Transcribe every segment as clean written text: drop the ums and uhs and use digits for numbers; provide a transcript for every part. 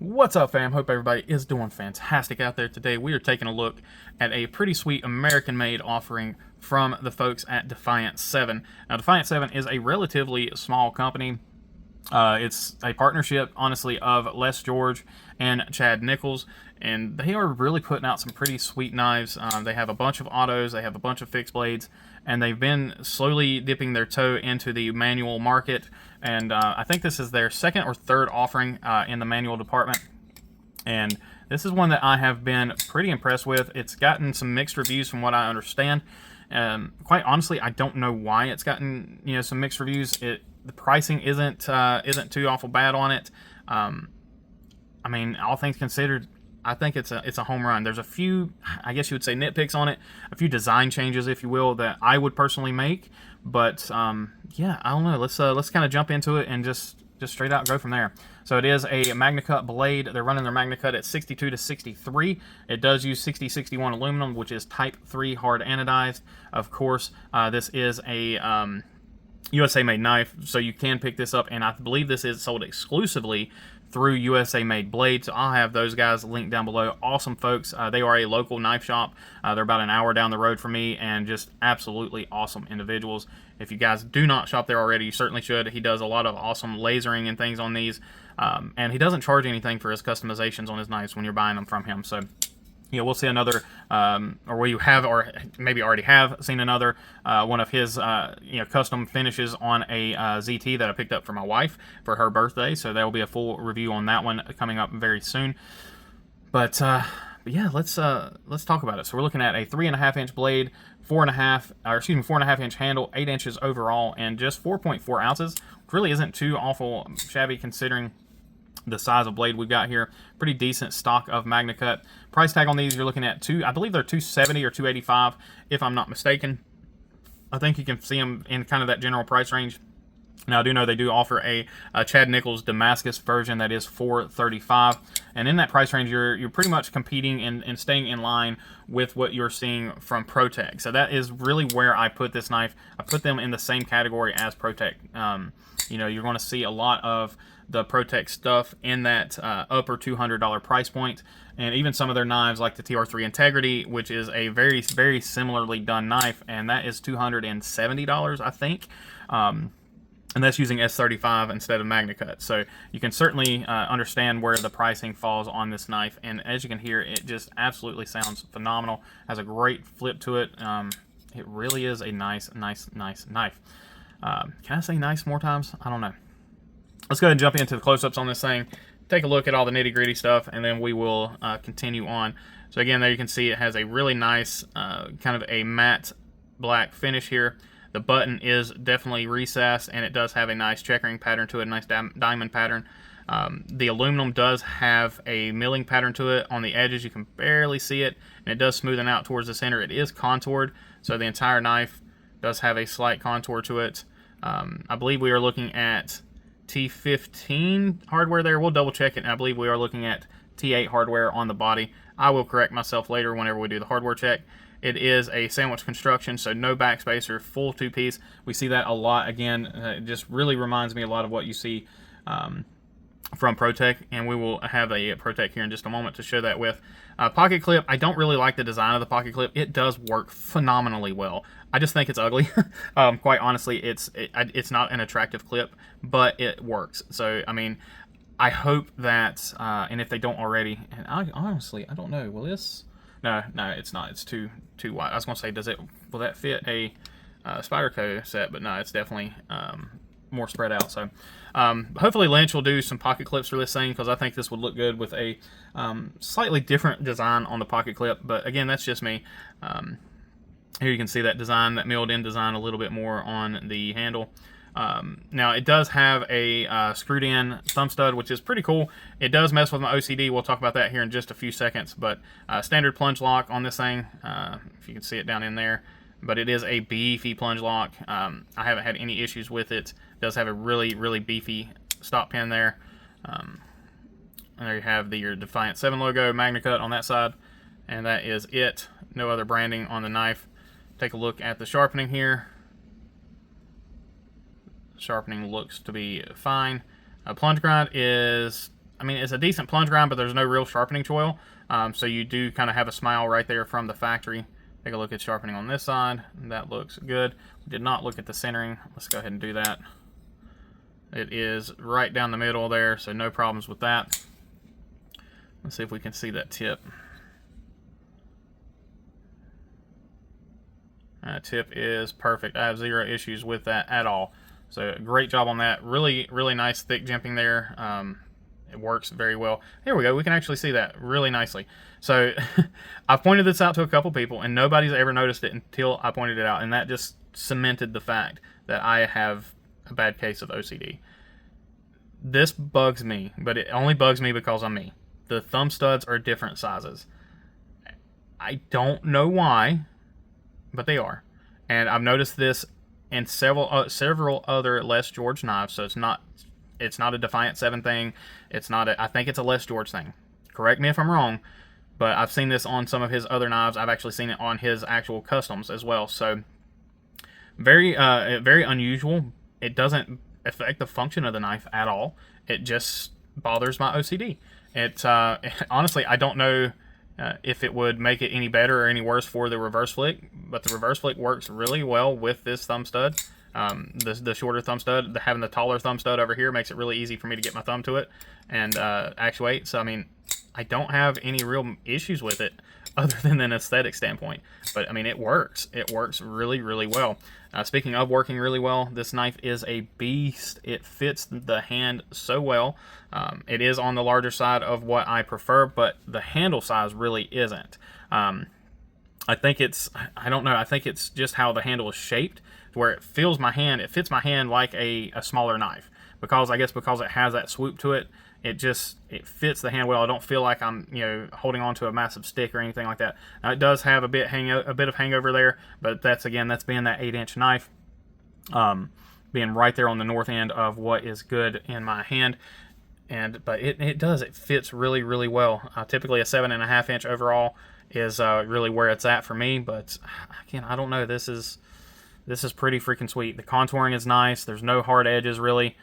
What's up, fam? Hope everybody is doing fantastic out there today. We are taking a look at a pretty sweet American-made offering from the folks at Defiant7. Now, Defiant7 is a relatively small company. It's a partnership, honestly, of Les George and Chad Nichols, and they are really putting out some pretty sweet knives. They have a bunch of autos, they have a bunch of fixed blades, and they've been slowly dipping their toe into the manual market. And I think this is their second or third offering in the manual department. And this is one that I have been pretty impressed with. It's gotten some mixed reviews from what I understand. Quite honestly, I don't know why it's gotten some mixed reviews. The pricing isn't too awful bad on it. I mean, all things considered, I think it's a home run. There's a few, I guess you would say, nitpicks on it, a few design changes, if you will, that I would personally make. But yeah, I don't know. Let's kind of jump into it and just straight out go from there. So it is a MagnaCut blade. They're running their MagnaCut at 62 to 63. It does use 6061 aluminum, which is Type 3 hard anodized. Of course, this is a USA-made knife, so you can pick this up, and I believe this is sold exclusively through USA-made blades. So I'll have those guys linked down below. Awesome folks. They are a local knife shop. They're about an hour down the road from me, and just absolutely awesome individuals. If you guys do not shop there already, you certainly should. He does a lot of awesome lasering and things on these, and he doesn't charge anything for his customizations on his knives when you're buying them from him. So yeah, we'll see another, or we have, or maybe already have seen another one of his, custom finishes on a ZT that I picked up for my wife for her birthday. So there will be a full review on that one coming up very soon. But yeah, let's talk about it. So we're looking at a 3.5-inch blade, 4.5-inch handle, 8 inches overall, and just 4.4 ounces. Which really isn't too awful shabby considering the size of blade we've got here. Pretty decent stock of MagnaCut. Price tag on these, you're looking at I believe they're $270 or $285 if I'm not mistaken. I think you can see them in kind of that general price range. Now, I do know they do offer a Chad Nichols Damascus version that is $435, and in that price range, you're pretty much competing and staying in line with what you're seeing from ProTech. So that is really where I put this knife. I put them in the same category as ProTech. You're going to see a lot of the ProTech stuff in that upper $200 price point, and even some of their knives like the TR3 Integrity, which is a very, very similarly done knife, and that is $270, I think. And that's using S35 instead of MagnaCut. So you can certainly understand where the pricing falls on this knife. And as you can hear, it just absolutely sounds phenomenal. Has a great flip to it. It really is a nice knife. Can I say nice more times? I don't know. Let's go ahead and jump into the close-ups on this thing. Take a look at all the nitty-gritty stuff, and then we will continue on. So again, there you can see it has a really nice kind of a matte black finish here. The button is definitely recessed, and it does have a nice checkering pattern to it, a nice diamond pattern. The aluminum does have a milling pattern to it on the edges. You can barely see it, and it does smoothen out towards the center. It is contoured, so the entire knife does have a slight contour to it. I believe we are looking at T15 hardware there. We'll double check it, and I believe we are looking at T8 hardware on the body. I will correct myself later whenever we do the hardware check. It is a sandwich construction, so no backspacer, full two-piece. We see that a lot. Again, it just really reminds me a lot of what you see from ProTech, and we will have a ProTech here in just a moment to show that with. Pocket clip, I don't really like the design of the pocket clip. It does work phenomenally well. I just think it's ugly. Quite honestly, it's not an attractive clip, but it works. So, I mean, I hope that, and if they don't already, and honestly, I don't know, will this... No, it's not. It's too wide. I was going to say, will that fit a Spyderco set? But no, it's definitely more spread out. So hopefully Lynch will do some pocket clips for this thing, because I think this would look good with a slightly different design on the pocket clip. But again, that's just me. Here you can see that design, that milled in design a little bit more on the handle. Now it does have a screwed in thumb stud, which is pretty cool. It does mess with my OCD. We'll talk about that here in just a few seconds, but standard plunge lock on this thing, if you can see it down in there, but it is a beefy plunge lock. I haven't had any issues with it. It does have a really, really beefy stop pin there. And there you have your Defiant7 logo, MagnaCut on that side, and that is it. No other branding on the knife. Take a look at the sharpening here. Sharpening looks to be fine. Plunge grind is I mean, it's a decent plunge grind, but there's no real sharpening choil. So you do kind of have a smile right there from the factory. Take a look at sharpening on this side. That looks good. We did not look at the centering. Let's go ahead and do that. It is right down the middle there, so no problems with that. Let's see if we can see that tip. Tip is perfect. I have zero issues with that at all. So great job on that. Really, really nice thick jimping there. It works very well. Here we go. We can actually see that really nicely. So I've pointed this out to a couple people, and nobody's ever noticed it until I pointed it out, and that just cemented the fact that I have a bad case of OCD. This bugs me, but it only bugs me because I'm me. The thumb studs are different sizes. I don't know why, but they are. And I've noticed this in several other Les George knives, so it's not a Defiant7 thing. I think it's a Les George thing. Correct me if I'm wrong, but I've seen this on some of his other knives. I've actually seen it on his actual customs as well. So very unusual. It doesn't affect the function of the knife at all. It just bothers my OCD. Honestly, I don't know if it would make it any better or any worse for the reverse flick, but the reverse flick works really well with this thumb stud. The shorter thumb stud, having the taller thumb stud over here makes it really easy for me to get my thumb to it and actuate. So I mean, I don't have any real issues with it other than an aesthetic standpoint. But I mean, it works. It works really, really well. Speaking of working really well, this knife is a beast. It fits the hand so well. It is on the larger side of what I prefer, but the handle size really isn't. I think I don't know, I think it's just how the handle is shaped, where it fits my hand like a smaller knife. Because it has that swoop to it, it fits the hand well. I don't feel like I'm holding on to a massive stick or anything like that. Now, it does have a bit of hangover there, but that's being that 8-inch knife, being right there on the north end of what is good in my hand. But it fits really, really well. Typically a 7.5-inch overall is really where it's at for me. But again, I don't know. This is pretty freaking sweet. The contouring is nice. There's no hard edges really.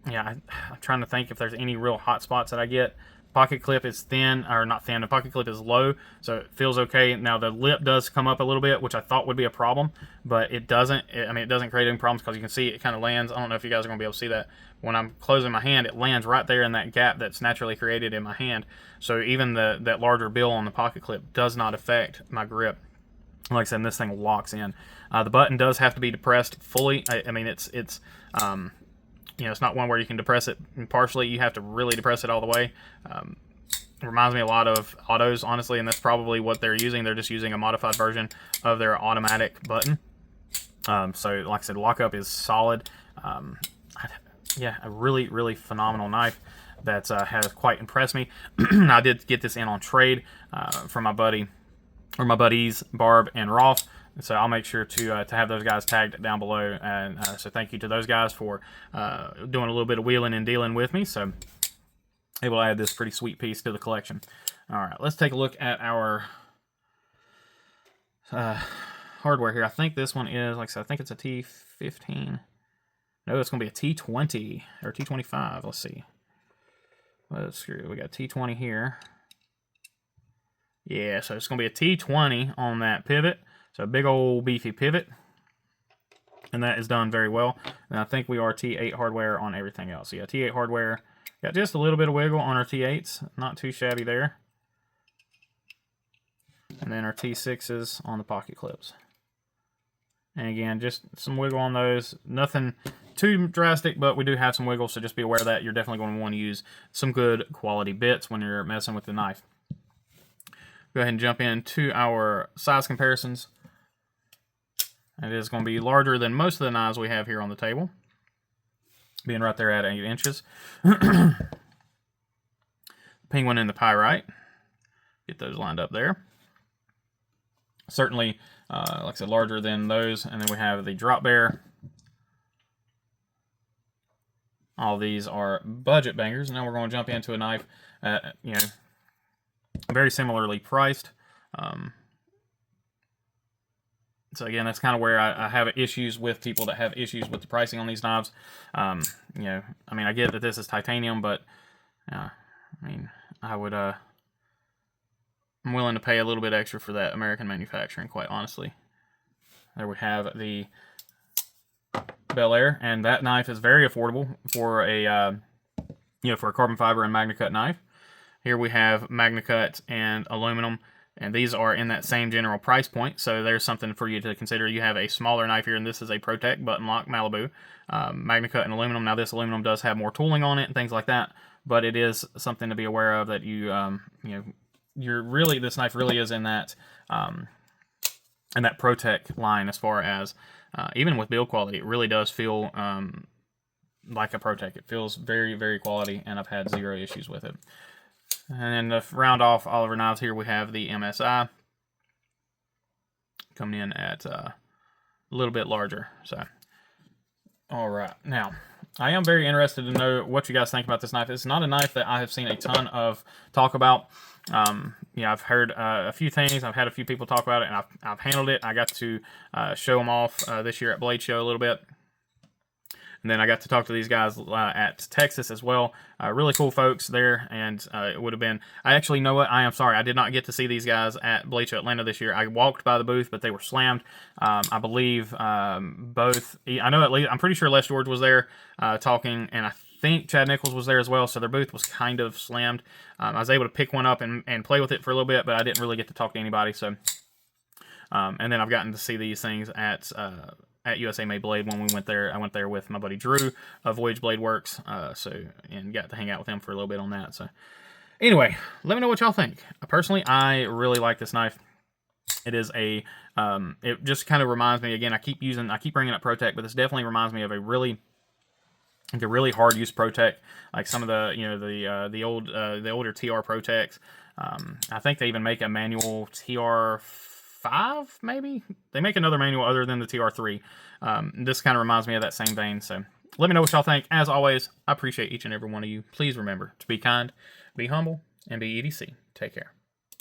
Yeah, I'm trying to think if there's any real hot spots that I get. Pocket clip is thin, or not thin, the pocket clip is low, so it feels okay. Now the lip does come up a little bit, which I thought would be a problem, but it doesn't. It doesn't create any problems because you can see it kind of lands. I don't know if you guys are going to be able to see that. When I'm closing my hand, it lands right there in that gap that's naturally created in my hand. So even that larger bill on the pocket clip does not affect my grip. Like I said, this thing locks in. The button does have to be depressed fully. It's not one where you can depress it partially. You have to really depress it all the way. It reminds me a lot of autos, honestly, and that's probably what they're using. They're just using a modified version of their automatic button. So, like I said, lockup is solid. Yeah, a really, really phenomenal knife that has quite impressed me. I did get this in on trade from my buddies Barb and Rolf. So I'll make sure to have those guys tagged down below. And so thank you to those guys for doing a little bit of wheeling and dealing with me. So able to add this pretty sweet piece to the collection. All right, let's take a look at our hardware here. I think this one is, like I said, I think it's a T15. No, it's going to be a T20 or T25. Let's see. We got T20 here. Yeah, so it's going to be a T20 on that pivot. So a big old beefy pivot. And that is done very well. And I think we are T8 hardware on everything else. So yeah, T8 hardware. Got just a little bit of wiggle on our T8s. Not too shabby there. And then our T6s on the pocket clips. And again, just some wiggle on those. Nothing too drastic, but we do have some wiggle, so just be aware of that. You're definitely going to want to use some good quality bits when you're messing with the knife. Go ahead and jump into our size comparisons. It is going to be larger than most of the knives we have here on the table, being right there at 8 inches. Penguin and the Pyrite. Get those lined up there. Certainly, like I said, larger than those. And then we have the Drop Bear. All these are budget bangers. Now we're going to jump into a knife, very similarly priced. So again, that's kind of where I have issues with people that have issues with the pricing on these knives. I get that this is titanium, but I mean, I would, I'm willing to pay a little bit extra for that American manufacturing, quite honestly. There we have the Bel Air, and that knife is very affordable for a, for a carbon fiber and MagnaCut knife. Here we have MagnaCut and aluminum, and these are in that same general price point, so there's something for you to consider. You have a smaller knife here, and this is a ProTech button lock Malibu, MagnaCut and aluminum. Now this aluminum does have more tooling on it and things like that, but it is something to be aware of that this knife really is in that ProTech line as far as even with build quality. It really does feel like a ProTech. It feels very, very quality, and I've had zero issues with it. And then to round off all of our knives here, we have the MSI coming in at a little bit larger. So, all right. Now, I am very interested to know what you guys think about this knife. It's not a knife that I have seen a ton of talk about. I've heard a few things. I've had a few people talk about it, and I've handled it. I got to show them off this year at Blade Show a little bit. And then I got to talk to these guys at Texas as well. Really cool folks there, and it would have been... I actually know what? I am sorry. I did not get to see these guys at Blade Show Atlanta this year. I walked by the booth, but they were slammed. I believe both... I know at least... I'm pretty sure Les George was there talking, and I think Chad Nichols was there as well, so their booth was kind of slammed. I was able to pick one up and play with it for a little bit, but I didn't really get to talk to anybody. So, and then I've gotten to see these things at USA Made Blade when we went there. I went there with my buddy Drew of Voyage Blade Works, and got to hang out with him for a little bit on that. So, anyway, let me know what y'all think. Personally, I really like this knife. It is a, it just kind of reminds me, again, I keep bringing up ProTech, but this definitely reminds me of a really hard use ProTech, like some of the older TR ProTechs. I think they even make a manual TR5, maybe? They make another manual other than the TR3. This kind of reminds me of that same vein, so let me know what y'all think. As always, I appreciate each and every one of you. Please remember to be kind, be humble, and be EDC. Take care.